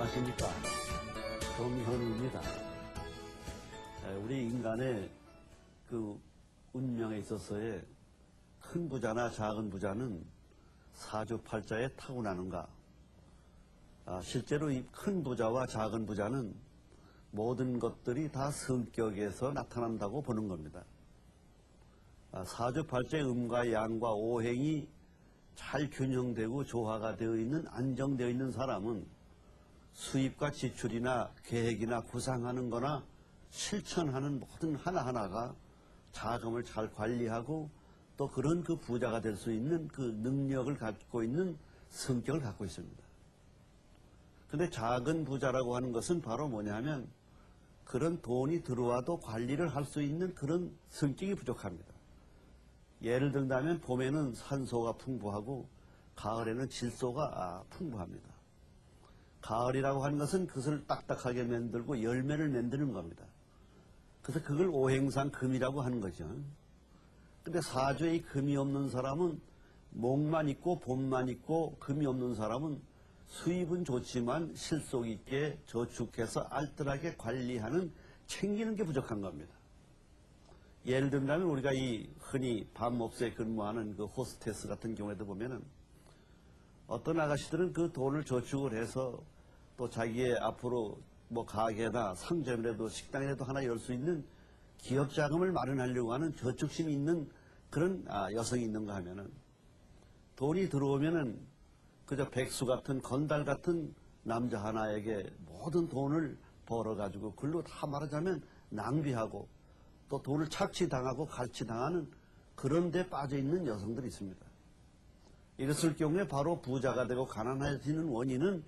안녕하십니까. 정현우입니다. 우리 인간의 그 운명에 있어서의 큰 부자나 작은 부자는 사주팔자에 타고나는가? 실제로 이 큰 부자와 작은 부자는 모든 것들이 다 성격에서 나타난다고 보는 겁니다. 사주팔자의 음과 양과 오행이 잘 균형되고 조화가 되어 있는, 안정되어 있는 사람은 수입과 지출이나 계획이나 구상하는 거나 실천하는 모든 하나하나가 자금을 잘 관리하고 또 그런 그 부자가 될 수 있는 그 능력을 갖고 있는 성격을 갖고 있습니다. 근데 작은 부자라고 하는 것은 바로 뭐냐면 그런 돈이 들어와도 관리를 할 수 있는 그런 성격이 부족합니다. 예를 들자면 봄에는 산소가 풍부하고 가을에는 질소가 풍부합니다. 가을이라고 하는 것은 그것을 딱딱하게 만들고 열매를 만드는 겁니다. 그래서 그걸 오행상 금이라고 하는 거죠. 근데 사주에 이 금이 없는 사람은 목만 있고 봄만 있고 금이 없는 사람은 수입은 좋지만 실속 있게 저축해서 알뜰하게 관리하는, 챙기는 게 부족한 겁니다. 예를 들면 우리가 이 흔히 밤업소에 근무하는 그 호스테스 같은 경우에도 보면은 어떤 아가씨들은 그 돈을 저축을 해서 또 자기의 앞으로 뭐 가게나 상점이라도 식당이라도 하나 열 수 있는 기업 자금을 마련하려고 하는 저축심이 있는 그런 여성이 있는가 하면은 돈이 들어오면은 그저 백수 같은 건달 같은 남자 하나에게 모든 돈을 벌어가지고 그걸로 다 말하자면 낭비하고 또 돈을 착취당하고 갈취당하는 그런 데 빠져있는 여성들이 있습니다. 이랬을 경우에 바로 부자가 되고 가난해지는 원인은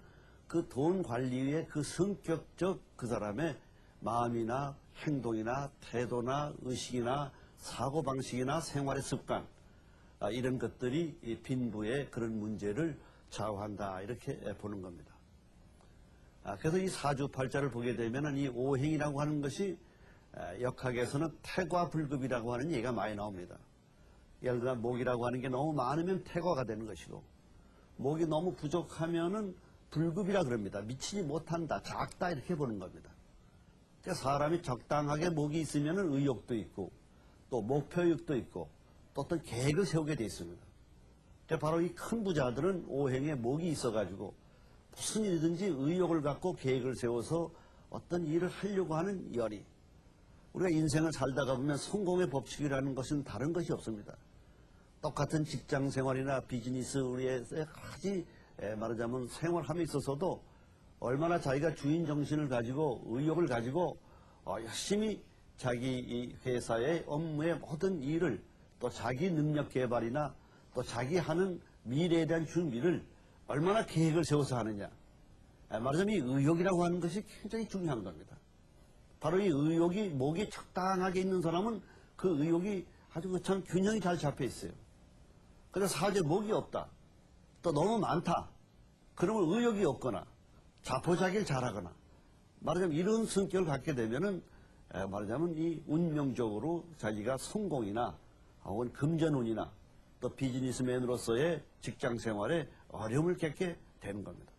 그 돈 관리의 그 성격적 그 사람의 마음이나 행동이나 태도나 의식이나 사고방식이나 생활의 습관, 이런 것들이 이 빈부의 그런 문제를 좌우한다, 이렇게 보는 겁니다. 그래서 이 사주팔자를 보게 되면 이 오행이라고 하는 것이 역학에서는 태과불급이라고 하는 얘기가 많이 나옵니다. 예를 들어 목이라고 하는 게 너무 많으면 태과가 되는 것이고 목이 너무 부족하면은 불급이라 그럽니다. 미치지 못한다, 작다, 이렇게 보는 겁니다. 그러니까 사람이 적당하게 목이 있으면은 의욕도 있고 또 목표욕도 있고 또 어떤 계획을 세우게 돼 있습니다. 그러니까 바로 이 큰 부자들은 오행에 목이 있어가지고 무슨 일이든지 의욕을 갖고 계획을 세워서 어떤 일을 하려고 하는 열이, 우리가 인생을 살다가 보면 성공의 법칙이라는 것은 다른 것이 없습니다. 똑같은 직장 생활이나 비즈니스, 우리의 여러 가지 말하자면 생활함에 있어서도 얼마나 자기가 주인 정신을 가지고 의욕을 가지고 열심히 자기 이 회사의 업무의 모든 일을 또 자기 능력 개발이나 또 자기 하는 미래에 대한 준비를 얼마나 계획을 세워서 하느냐. 말하자면 이 의욕이라고 하는 것이 굉장히 중요한 겁니다. 바로 이 의욕이 목이 적당하게 있는 사람은 그 의욕이 아주 참 균형이 잘 잡혀 있어요. 그래서 사주에 목이 없다, 또 너무 많다, 그러면 의욕이 없거나 자포자기를 잘하거나 말하자면 이런 성격을 갖게 되면은 말하자면 이 운명적으로 자기가 성공이나 혹은 금전운이나 또 비즈니스맨으로서의 직장 생활에 어려움을 겪게 되는 겁니다.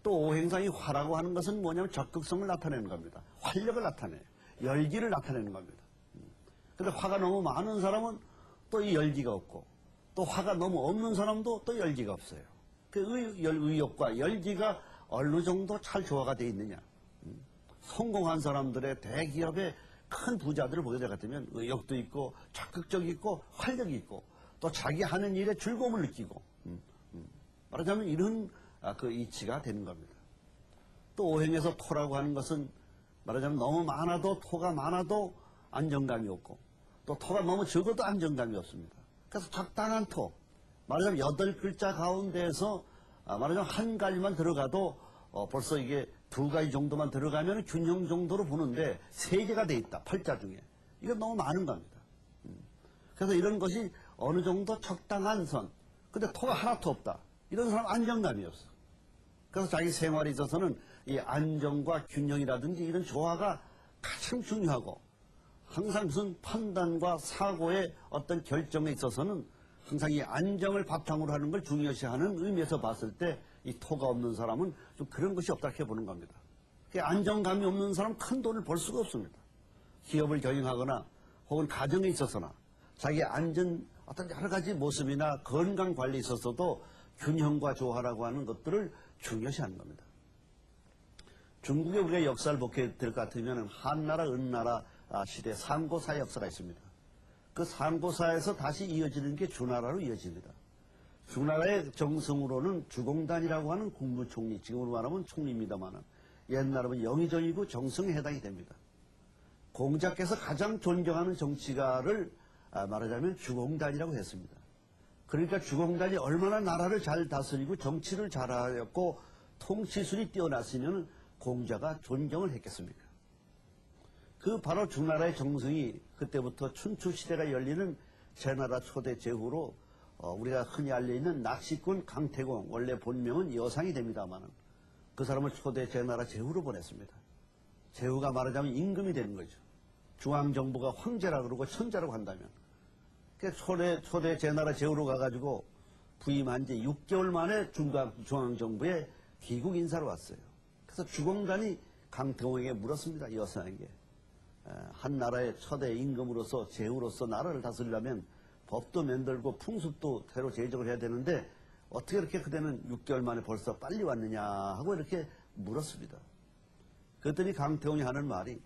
또 오행상이 화라고 하는 것은 뭐냐면 적극성을 나타내는 겁니다. 활력을 나타내요. 열기를 나타내는 겁니다. 근데 화가 너무 많은 사람은 또 이 열기가 없고 또 화가 너무 없는 사람도 또 열기가 없어요. 그 의욕과 열기가 어느 정도 잘 조화가 되어 있느냐. 성공한 사람들의 대기업의 큰 부자들을 보게 되면 의욕도 있고 적극적이 있고 활력이 있고 또 자기 하는 일에 즐거움을 느끼고 말하자면 이런 그 이치가 되는 겁니다. 또 오행에서 토라고 하는 것은 말하자면 너무 많아도, 토가 많아도 안정감이 없고 또 토가 너무 적어도 안정감이 없습니다. 그래서 적당한 토, 말하자면 8글자 가운데에서 말하자면 한 가지만 들어가도 벌써 이게 2가지 정도만 들어가면 균형 정도로 보는데 3개가 돼 있다, 팔자 중에. 이건 너무 많은 겁니다. 그래서 이런 것이 어느 정도 적당한 선, 근데 토가 하나도 없다, 이런 사람 안정감이 없어. 그래서 자기 생활에 있어서는 이 안정과 균형이라든지 이런 조화가 가장 중요하고 항상 무슨 판단과 사고의 어떤 결정에 있어서는 항상 이 안정을 바탕으로 하는 걸 중요시하는 의미에서 봤을 때 이 토가 없는 사람은 좀 그런 것이 없다 이렇게 보는 겁니다. 안정감이 없는 사람은 큰 돈을 벌 수가 없습니다. 기업을 경영하거나 혹은 가정에 있어서나 자기 안전 어떤 여러 가지 모습이나 건강 관리에 있어서도 균형과 조화라고 하는 것들을 중요시하는 겁니다. 중국의 우리가 역사를 보게 될 것 같으면 한나라, 은나라 시대 상고사의 역사가 있습니다. 그 상고사에서 다시 이어지는 게 주나라로 이어집니다. 주나라의 정성으로는 주공단이라고 하는 국무총리, 지금으로 말하면 총리입니다만 옛날에는 영의정이고 정성에 해당이 됩니다. 공자께서 가장 존경하는 정치가를 말하자면 주공단이라고 했습니다. 그러니까 주공단이 얼마나 나라를 잘 다스리고 정치를 잘하였고 통치술이 뛰어났으면 공자가 존경을 했겠습니까? 그 바로 주나라의 정성이 그때부터 춘추시대가 열리는 제나라 초대 제후로 우리가 흔히 알려있는 낚시꾼 강태공, 원래 본명은 여상이 됩니다만 그 사람을 초대 제나라 제후로 보냈습니다. 제후가 말하자면 임금이 되는 거죠. 중앙정부가 황제라 그러고 천자라고 한다면. 초대 제나라 제후로 가가지고 부임한 지 6개월 만에 중앙정부에 귀국 인사로 왔어요. 그래서 주공단이 강태공에게 물었습니다. 여상에게. 한 나라의 초대 임금으로서 제후로서 나라를 다스리려면 법도 만들고 풍습도 새로 제정을 해야 되는데 어떻게 이렇게 그대는 6개월 만에 벌써 빨리 왔느냐 하고 이렇게 물었습니다. 그랬더니 강태공이 하는 말이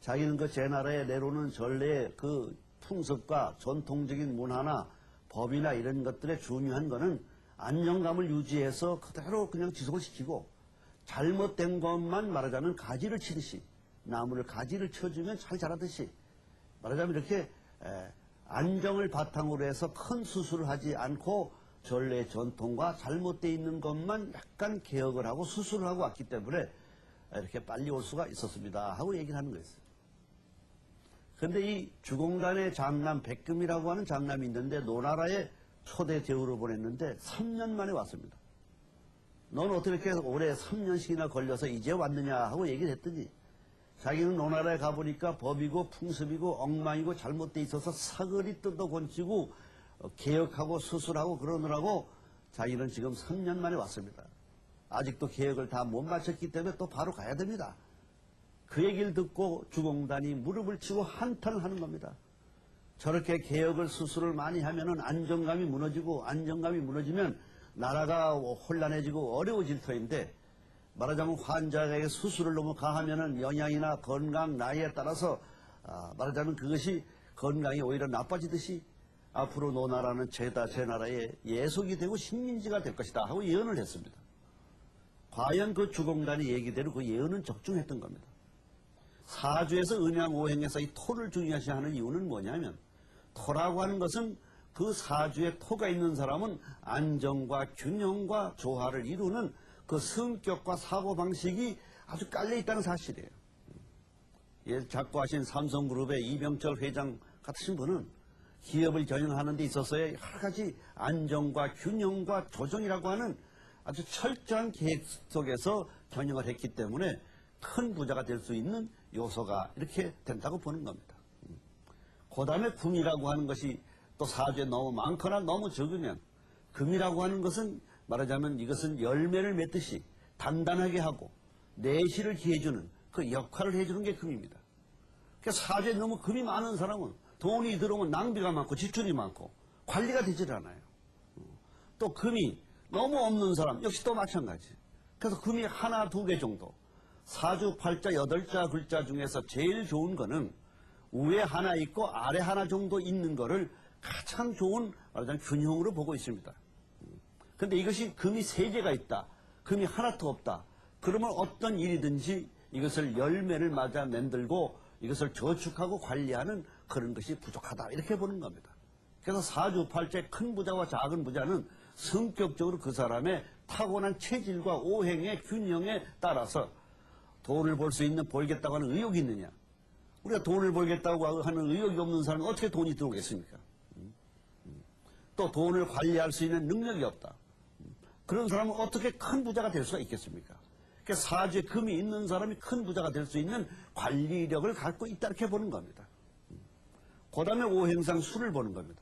자기는 그 제 나라에 내려오는 전례의 그 풍습과 전통적인 문화나 법이나 이런 것들의 중요한 거는 안정감을 유지해서 그대로 그냥 지속을 시키고 잘못된 것만 말하자면 가지를 치듯이 나무를 가지를 쳐주면 잘 자라듯이 말하자면 이렇게 안정을 바탕으로 해서 큰 수술을 하지 않고 전례 전통과 잘못되어 있는 것만 약간 개혁을 하고 수술을 하고 왔기 때문에 이렇게 빨리 올 수가 있었습니다 하고 얘기를 하는 거였어요. 그런데 이 주공단의 장남 백금이라고 하는 장남이 있는데 노나라의 초대 제후로 보냈는데 3년 만에 왔습니다. 넌 어떻게 이렇게 올해 3년씩이나 걸려서 이제 왔느냐 하고 얘기를 했더니 자기는 노나라에 가보니까 법이고 풍습이고 엉망이고 잘못돼 있어서 사거리 뜯어 고치고 개혁하고 수술하고 그러느라고 자기는 지금 3년 만에 왔습니다. 아직도 개혁을 다 못 마쳤기 때문에 또 바로 가야 됩니다. 그 얘기를 듣고 주공단이 무릎을 치고 한탄을 하는 겁니다. 저렇게 개혁을 수술을 많이 하면은 안정감이 무너지고 안정감이 무너지면 나라가 혼란해지고 어려워질 터인데 말하자면 환자에게 수술을 너무 가하면은 영양이나 건강, 나이에 따라서 말하자면 그것이 건강이 오히려 나빠지듯이 앞으로 노나라는 제 나라의 예속이 되고 식민지가 될 것이다 하고 예언을 했습니다. 과연 그 주공단의 얘기대로 그 예언은 적중했던 겁니다. 사주에서 음양오행에서 이 토를 중요시하는 이유는 뭐냐면 토라고 하는 것은 그 사주에 토가 있는 사람은 안정과 균형과 조화를 이루는 그 성격과 사고방식이 아주 깔려있다는 사실이에요. 예, 작고하신 삼성그룹의 이병철 회장 같으신 분은 기업을 경영하는 데 있어서의 여러 가지 안정과 균형과 조정이라고 하는 아주 철저한 계획 속에서 경영을 했기 때문에 큰 부자가 될 수 있는 요소가 이렇게 된다고 보는 겁니다. 그 다음에 금이라고 하는 것이 또 사주에 너무 많거나 너무 적으면 금이라고 하는 것은 말하자면 이것은 열매를 맺듯이 단단하게 하고 내실을 기해주는 그 역할을 해주는 게 금입니다. 그러니까 사주에 너무 금이 많은 사람은 돈이 들어오면 낭비가 많고 지출이 많고 관리가 되질 않아요. 또 금이 너무 없는 사람 역시 또 마찬가지. 그래서 금이 하나, 두 개 정도. 사주, 팔자, 8자 글자 중에서 제일 좋은 거는 위에 하나 있고 아래 하나 정도 있는 거를 가장 좋은 말하자면 균형으로 보고 있습니다. 그런데 이것이 금이 3개가 있다. 금이 하나도 없다. 그러면 어떤 일이든지 이것을 열매를 맞아 만들고 이것을 저축하고 관리하는 그런 것이 부족하다. 이렇게 보는 겁니다. 그래서 사주, 팔자의 큰 부자와 작은 부자는 성격적으로 그 사람의 타고난 체질과 오행의 균형에 따라서 돈을 벌 수 있는 벌겠다고 하는 의욕이 있느냐. 우리가 돈을 벌겠다고 하는 의욕이 없는 사람은 어떻게 돈이 들어오겠습니까? 또 돈을 관리할 수 있는 능력이 없다. 그런 사람은 어떻게 큰 부자가 될 수가 있겠습니까? 그러니까 사주에 금이 있는 사람이 큰 부자가 될 수 있는 관리력을 갖고 있다 이렇게 보는 겁니다. 그 다음에 오행상 수를 보는 겁니다.